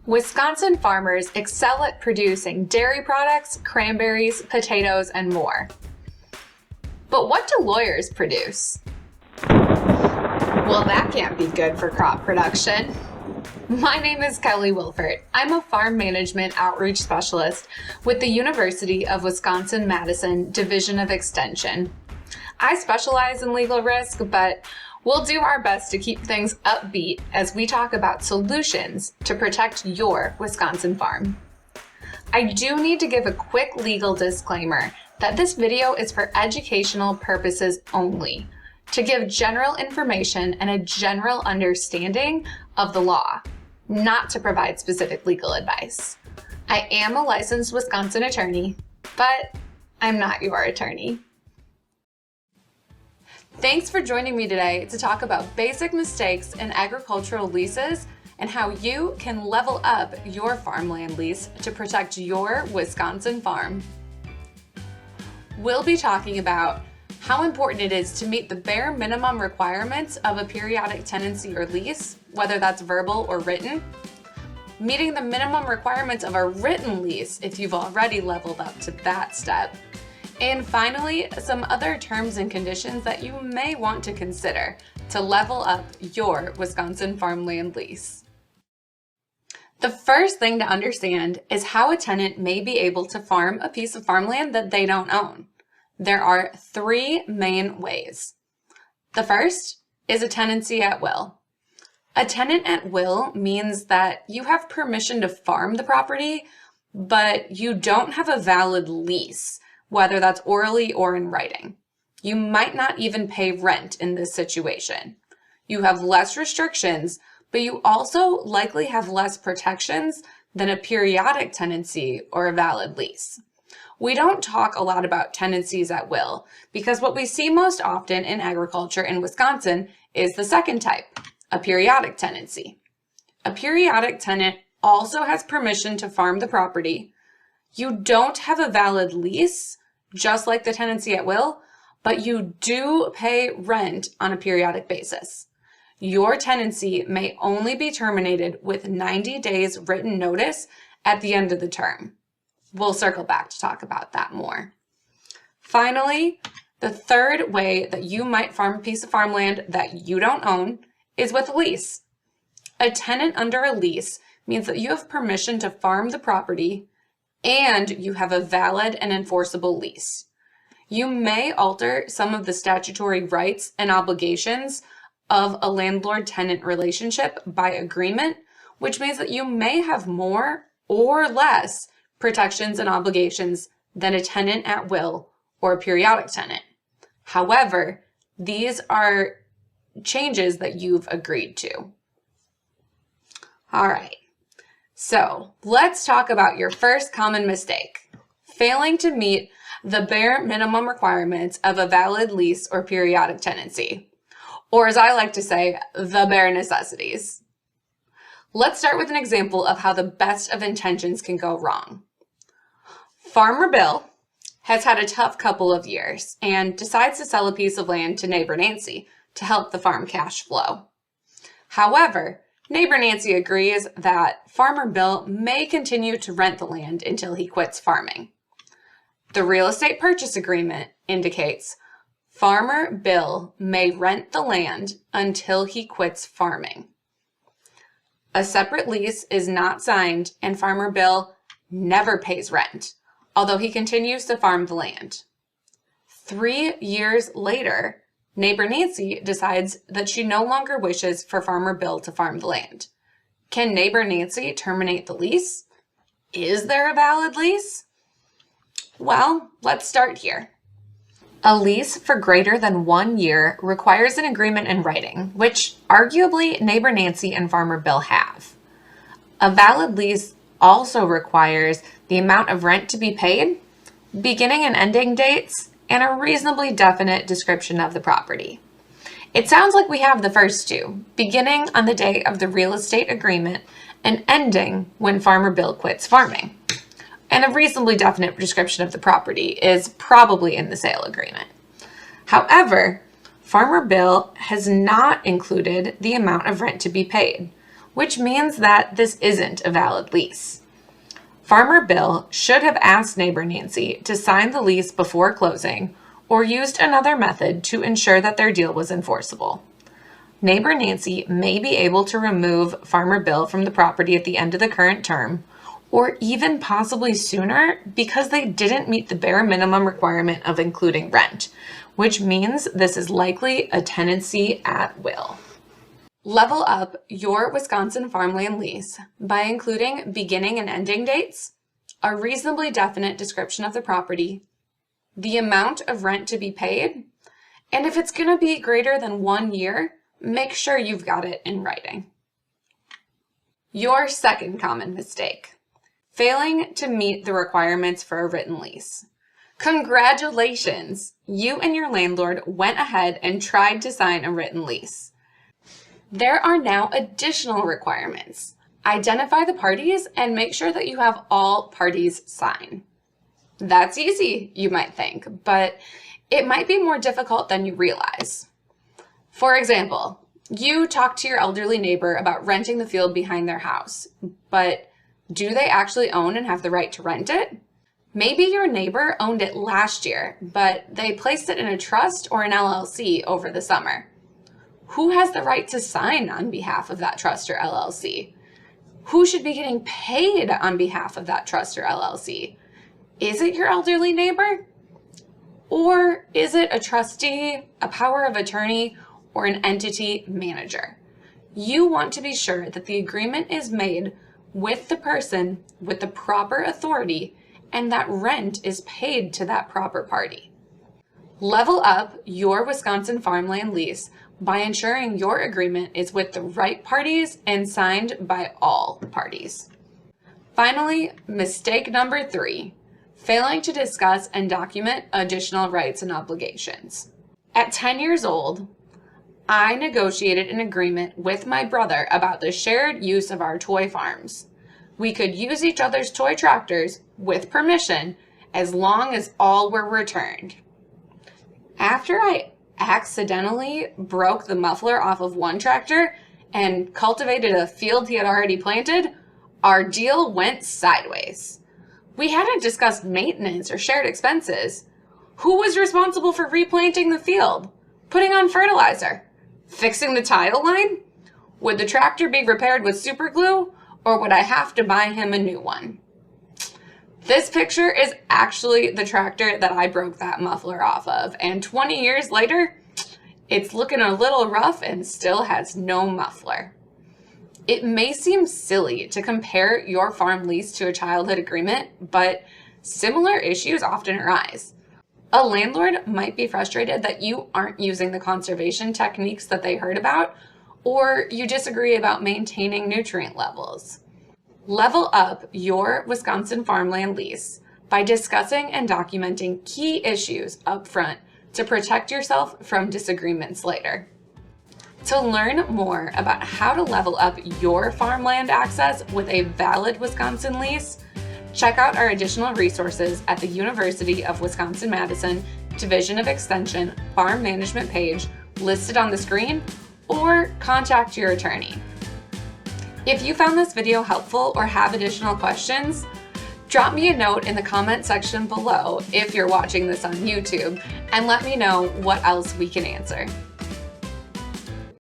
Wisconsin farmers excel at producing dairy products, cranberries, potatoes, and more. But what do lawyers produce? Well, that can't be good for crop production. My name is Kelly Wilfert. I'm a farm management outreach specialist with the University of Wisconsin-Madison Division of Extension. I specialize in legal risk, but we'll do our best to keep things upbeat as we talk about solutions to protect your Wisconsin farm. I do need to give a quick legal disclaimer that this video is for educational purposes only, to give general information and a general understanding of the law, not to provide specific legal advice. I am a licensed Wisconsin attorney, but I'm not your attorney. Thanks for joining me today to talk about basic mistakes in agricultural leases and how you can level up your farmland lease to protect your Wisconsin farm. We'll be talking about how important it is to meet the bare minimum requirements of a periodic tenancy or lease, whether that's verbal or written, meeting the minimum requirements of a written lease if you've already leveled up to that step, and finally, some other terms and conditions that you may want to consider to level up your Wisconsin farmland lease. The first thing to understand is how a tenant may be able to farm a piece of farmland that they don't own. There are three main ways. The first is a tenancy at will. A tenant at will means that you have permission to farm the property, but you don't have a valid lease, whether that's orally or in writing. You might not even pay rent in this situation. You have less restrictions, but you also likely have less protections than a periodic tenancy or a valid lease. We don't talk a lot about tenancies at will because what we see most often in agriculture in Wisconsin is the second type, a periodic tenancy. A periodic tenant also has permission to farm the property. You don't have a valid lease, just like the tenancy at will, but you do pay rent on a periodic basis. Your tenancy may only be terminated with 90 days written notice at the end of the term. We'll circle back to talk about that more. Finally, the third way that you might farm a piece of farmland that you don't own is with a lease. A tenant under a lease means that you have permission to farm the property and you have a valid and enforceable lease. You may alter some of the statutory rights and obligations of a landlord-tenant relationship by agreement, which means that you may have more or less protections and obligations than a tenant at will or a periodic tenant. However, these are changes that you've agreed to. All right. So let's talk about your first common mistake, failing to meet the bare minimum requirements of a valid lease or periodic tenancy, or as I like to say, the bare necessities. Let's start with an example of how the best of intentions can go wrong. Farmer Bill has had a tough couple of years and decides to sell a piece of land to neighbor Nancy to help the farm cash flow. However, neighbor Nancy agrees that Farmer Bill may continue to rent the land until he quits farming. The real estate purchase agreement indicates Farmer Bill may rent the land until he quits farming. A separate lease is not signed and Farmer Bill never pays rent, although he continues to farm the land. 3 years later, neighbor Nancy decides that she no longer wishes for Farmer Bill to farm the land. Can neighbor Nancy terminate the lease? Is there a valid lease? Well, let's start here. A lease for greater than 1 year requires an agreement in writing, which arguably neighbor Nancy and Farmer Bill have. A valid lease also requires the amount of rent to be paid, beginning and ending dates, and a reasonably definite description of the property. It sounds like we have the first two, beginning on the day of the real estate agreement and ending when Farmer Bill quits farming. And a reasonably definite description of the property is probably in the sale agreement. However, Farmer Bill has not included the amount of rent to be paid, which means that this isn't a valid lease. Farmer Bill should have asked neighbor Nancy to sign the lease before closing or used another method to ensure that their deal was enforceable. Neighbor Nancy may be able to remove Farmer Bill from the property at the end of the current term, or even possibly sooner because they didn't meet the bare minimum requirement of including rent, which means this is likely a tenancy at will. Level up your Wisconsin farmland lease by including beginning and ending dates, a reasonably definite description of the property, the amount of rent to be paid, and if it's going to be greater than 1 year, make sure you've got it in writing. Your second common mistake: failing to meet the requirements for a written lease. Congratulations! You and your landlord went ahead and tried to sign a written lease. There are now additional requirements. Identify the parties and make sure that you have all parties sign. That's easy, you might think, but it might be more difficult than you realize. For example, you talk to your elderly neighbor about renting the field behind their house, but do they actually own and have the right to rent it? Maybe your neighbor owned it last year, but they placed it in a trust or an LLC over the summer. Who has the right to sign on behalf of that trust or LLC? Who should be getting paid on behalf of that trust or LLC? Is it your elderly neighbor? Or is it a trustee, a power of attorney, or an entity manager? You want to be sure that the agreement is made with the person with the proper authority and that rent is paid to that proper party. Level up your Wisconsin farmland lease by ensuring your agreement is with the right parties and signed by all parties. Finally, mistake number 3, failing to discuss and document additional rights and obligations. At 10 years old, I negotiated an agreement with my brother about the shared use of our toy farms. We could use each other's toy tractors with permission as long as all were returned. After I accidentally broke the muffler off of one tractor and cultivated a field he had already planted, our deal went sideways. We hadn't discussed maintenance or shared expenses. Who was responsible for replanting the field, putting on fertilizer, fixing the tile line? Would the tractor be repaired with super glue, or would I have to buy him a new one? This picture is actually the tractor that I broke that muffler off of, and 20 years later, it's looking a little rough and still has no muffler. It may seem silly to compare your farm lease to a childhood agreement, but similar issues often arise. A landlord might be frustrated that you aren't using the conservation techniques that they heard about, or you disagree about maintaining nutrient levels. Level up your Wisconsin farmland lease by discussing and documenting key issues up front to protect yourself from disagreements later. To learn more about how to level up your farmland access with a valid Wisconsin lease, check out our additional resources at the University of Wisconsin-Madison Division of Extension Farm Management page listed on the screen, or contact your attorney. If you found this video helpful or have additional questions, drop me a note in the comment section below if you're watching this on YouTube and let me know what else we can answer.